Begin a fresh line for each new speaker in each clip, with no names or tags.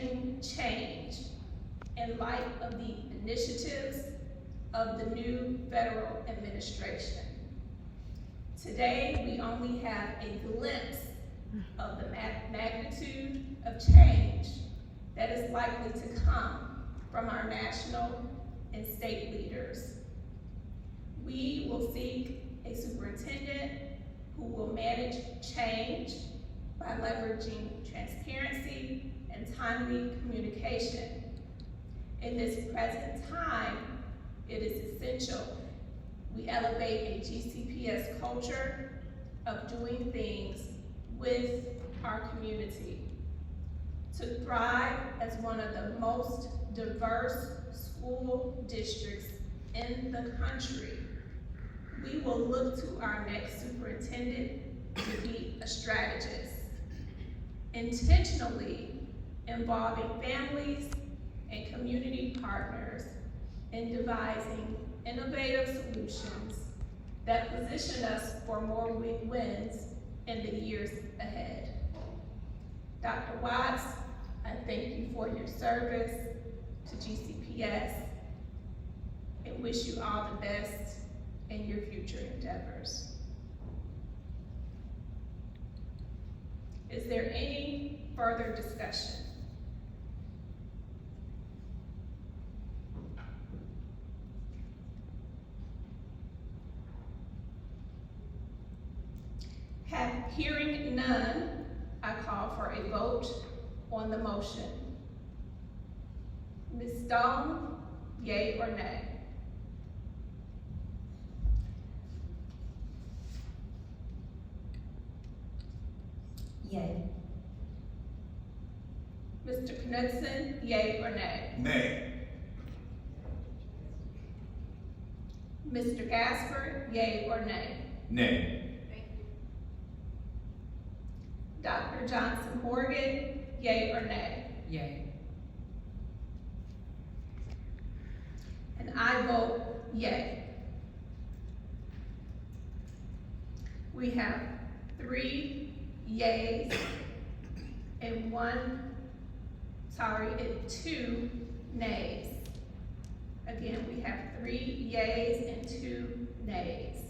managing change in light of the initiatives of the new federal administration. Today, we only have a glimpse of the magnitude of change that is likely to come from our national and state leaders. We will seek a superintendent who will manage change by leveraging transparency and timely communication. In this present time, it is essential we elevate a GCPS culture of doing things with our community. To thrive as one of the most diverse school districts in the country, we will look to our next superintendent to be a strategist, intentionally involving families and community partners in devising innovative solutions that position us for more wins in the years ahead. Dr. Watts, I thank you for your service to GCPS and wish you all the best in your future endeavors. Is there any further discussion? Hearing none, I call for a vote on the motion. Ms. Stone, yea or nay?
Yay.
Mr. Knudsen, yea or nay?
Nay.
Mr. Gaspard, yea or nay?
Nay.
Dr. Johnson Morgan, yea or nay?
Yay.
And I vote yea. We have 3 yeas and 2 nays. Again, we have 3 yeas and 2 nays.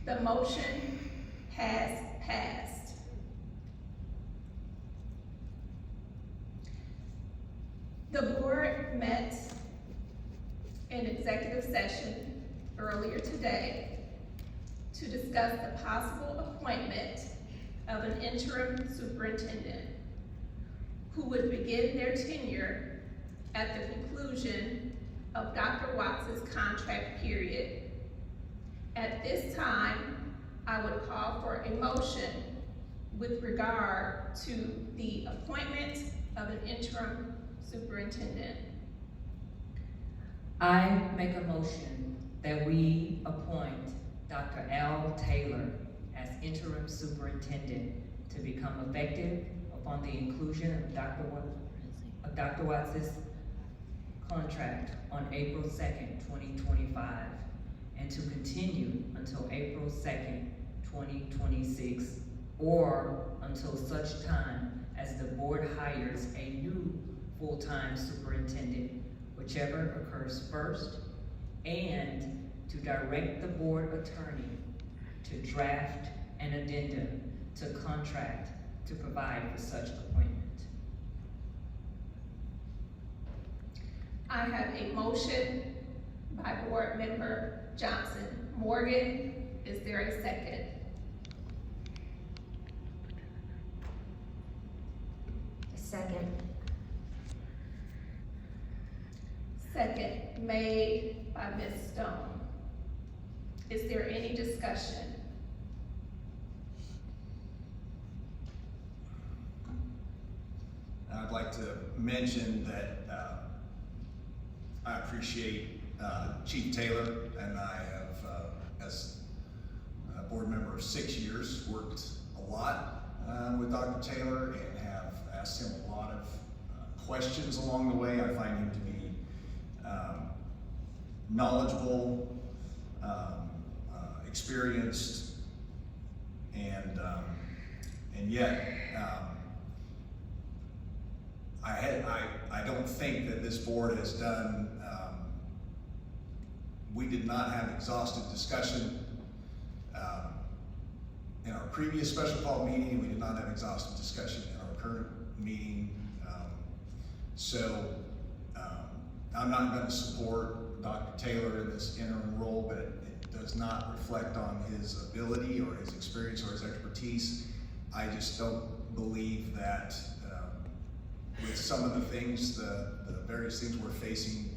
The motion has passed. The board met in executive session earlier today to discuss the possible appointment of an interim superintendent who would begin their tenure at the conclusion of Dr. Watts' contract period. At this time, I would call for a motion with regard to the appointment of an interim superintendent.
I make a motion that we appoint Dr. L. Taylor as interim superintendent to become effective upon the inclusion of Dr. Watts' contract on April 2nd, 2025, and to continue until April 2nd, 2026, or until such time as the board hires a new full-time superintendent, whichever occurs first, and to direct the board attorney to draft an addendum to contract to provide for such appointment.
I have a motion by board member Johnson Morgan. Is there a second?
Second.
Second made by Ms. Stone. Is there any discussion?
I'd like to mention that I appreciate Chief Taylor, and I have, as a board member of 6 years, worked a lot with Dr. Taylor and have asked him a lot of questions along the way. I find him to be knowledgeable, experienced, and yet don't think that this board has done, we did not have exhaustive discussion in our previous special call meeting. We did not have exhaustive discussion in our current meeting. I'm not going to support Dr. Taylor in this interim role, but it does not reflect on his ability or his experience or his expertise. I just don't believe that with some of the things, the various things we're facing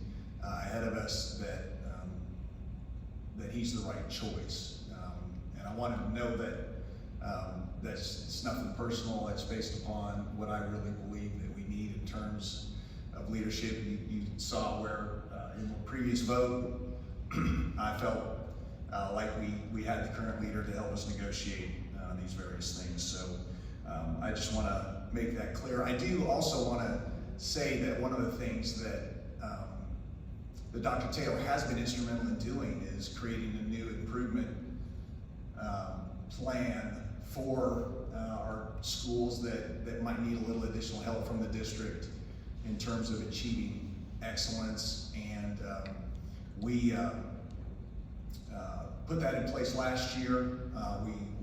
ahead of us, that he's the right choice. And I want to know that it's nothing personal. It's based upon what I really believe that we need in terms of leadership. You saw where in the previous vote, I felt like we had the current leader to help us negotiate these various things. So I just want to make that clear. I do also want to say that one of the things that Dr. Taylor has been instrumental in doing is creating a new improvement plan for our schools that might need a little additional help from the district in terms of achieving excellence. And we put that in place last year.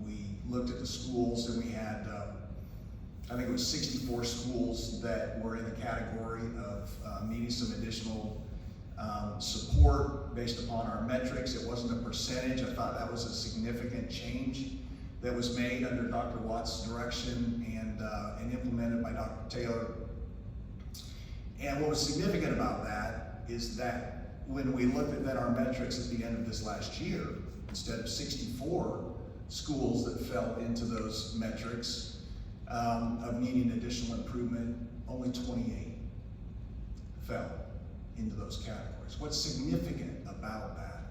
We looked at the schools, and we had, I think it was 64 schools that were in the category of needing some additional support based upon our metrics. It wasn't a percentage. I thought that was a significant change that was made under Dr. Watt's direction and implemented by Dr. Taylor. And what was significant about that is that when we looked at our metrics at the end of this last year, instead of 64 schools that fell into those metrics of needing additional improvement, only 28 fell into those categories. What's significant about that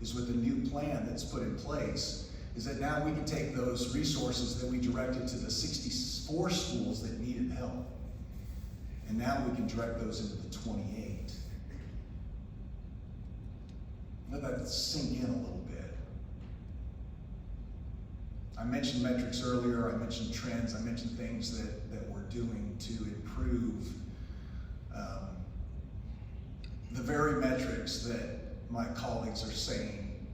is with the new plan that's put in place is that now we can take those resources that we directed to the 64 schools that needed help, and now we can direct those into the 28. Let that sink in a little bit. I mentioned metrics earlier, I mentioned trends, I mentioned things that we're doing to improve the very metrics that my colleagues are saying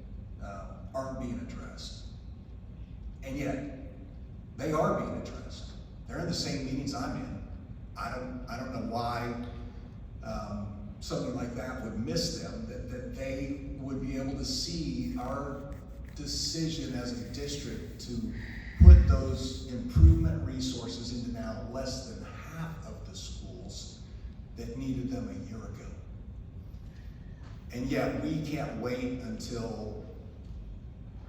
aren't being addressed. And yet, they are being addressed. They're in the same meetings I'm in. I don't know why something like that would miss them, that they would be able to see our decision as a district to put those improvement resources into now less than half of the schools that needed them a year ago. And yet we can't wait until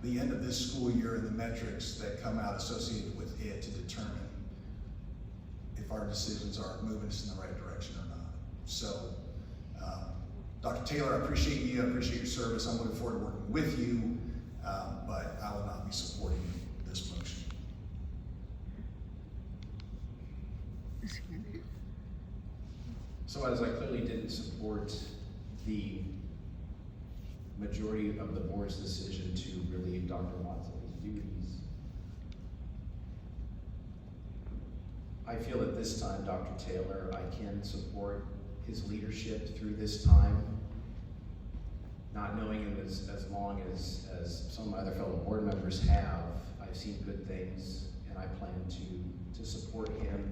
the end of this school year and the metrics that come out associated with it to determine if our decisions are moving us in the right direction or not. So, Dr. Taylor, I appreciate you, I appreciate your service. I'm looking forward to working with you, but I will not be supporting this motion.
So as I clearly didn't support the majority of the board's decision to relieve Dr. Watts of his duties, I feel at this time, Dr. Taylor, I can support his leadership through this time, not knowing him as long as some of my other fellow board members have. I've seen good things, and I plan to support him